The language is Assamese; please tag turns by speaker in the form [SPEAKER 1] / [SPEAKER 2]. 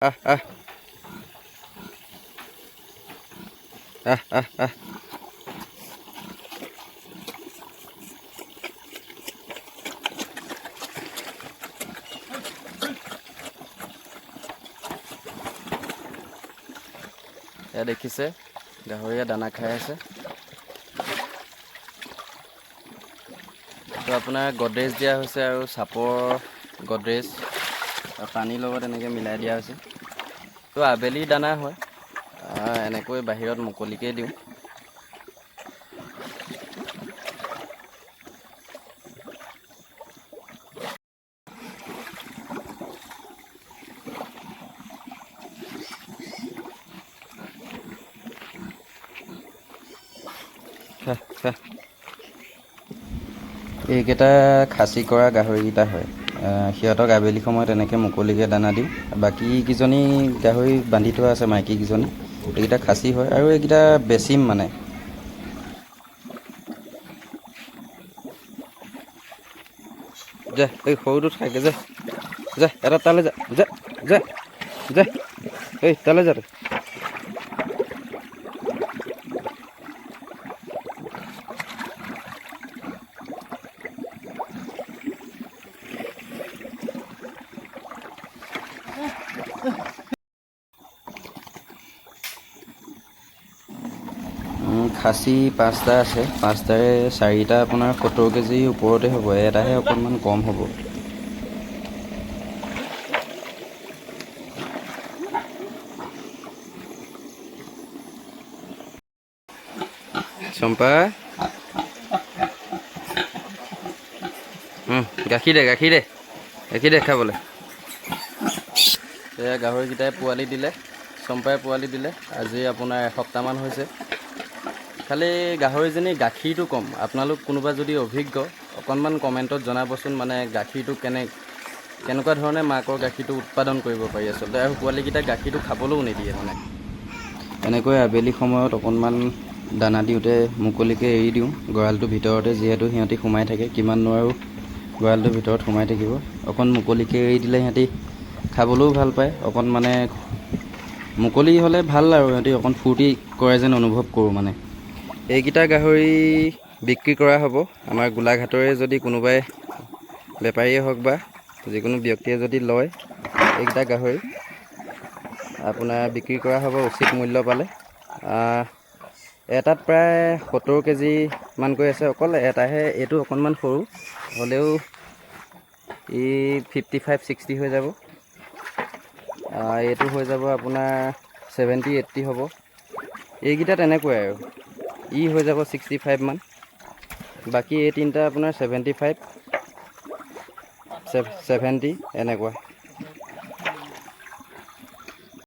[SPEAKER 1] আহ আহ আহ আহ আহ এয়া দেখিছে গাহৰিয়ে দানা খাই আছে। তো আপোনাৰ গডৰেজ দিয়া হৈছে আৰু চাপৰ গডৰেজ আৰু পানীৰ লগত এনেকৈ মিলাই দিয়া হৈছে। তো আবেলি দানা হয়, এনেকৈ বাহিৰত মুকলিকৈ দিওঁ। এইকেইটা খাচী কৰা গাহৰিকেইটা হয়। সিহঁতক আবেলি সময়ত এনেকৈ মুকলিকৈ দানা দিওঁ। বাকীকেইজনী গাহৰি বান্ধি থোৱা আছে, মাইকীকেইজনী এইকেইটা খাচী হয় আৰু এইকেইটা বেচিম মানে। যা এই সৰুটো থাকে যা যা এটা তালৈ যা যা যা যা এই তালৈ যা। খাচী 5টা আছে, 5টাৰে 4টা আপোনাৰ 70 কেজিৰ ওপৰতে হ'ব, এটাহে অকণমান কম হ'ব। চম্পা গাখীৰ দে গাখীৰ দে গাখীৰ দে খাবলৈ। এয়া গাহৰিকেইটাই পোৱালি দিলে, চম্পাই পোৱালি দিলে। আজি আপোনাৰ এসপ্তাহমান হৈছে। খালি গাহৰিজনী গাখীৰটো কম। আপোনালোক কোনোবা যদি অভিজ্ঞ অকণমান কমেণ্টত জনাবচোন, মানে গাখীৰটো কেনেকুৱা ধৰণে মাকৰ গাখীৰটো উৎপাদন কৰিব পাৰি আচলতে। আৰু পোৱালিকেইটাক গাখীৰটো খাবলৈও নিদিয়ে মানে। এনেকৈ আবেলি সময়ত অকণমান দানা দিওঁতে মুকলিকৈ এৰি দিওঁ গঁৰালটোৰ ভিতৰতে, যিহেতু সিহঁতি সোমাই থাকে। কিমান নোৱাৰোঁ গঁৰালটোৰ ভিতৰত সোমাই থাকিব। অকণ মুকলিকৈ এৰি দিলে সিহঁতি খাবলৈও ভাল পায়। অকণ মানে মুকলি হ'লে ভাল আৰু সিহঁতি অকণ ফূৰ্তি কৰে যেন অনুভৱ কৰোঁ মানে। এইকেইটা গাহৰি বিক্ৰী কৰা হ'ব। আমাৰ গোলাঘাটৰে যদি কোনোবাই বেপাৰীয়ে হওক বা যিকোনো ব্যক্তিয়ে যদি লয়, এইকেইটা গাহৰি আপোনাৰ বিক্ৰী কৰা হ'ব উচিত মূল্য পালে। এটাত প্ৰায় 70 কেজিমানকৈ আছে। অকল এটাহে, এইটো অকণমান সৰু হ'লেও ই 55-60 হৈ যাব। এইটো হৈ যাব আপোনাৰ 70-80 হ'ব। এইকেইটা তেনেকুৱাই আৰু ই হৈ যাব 65 মান। বাকী এই তিনিটা আপোনাৰ 75-70 এনেকুৱা।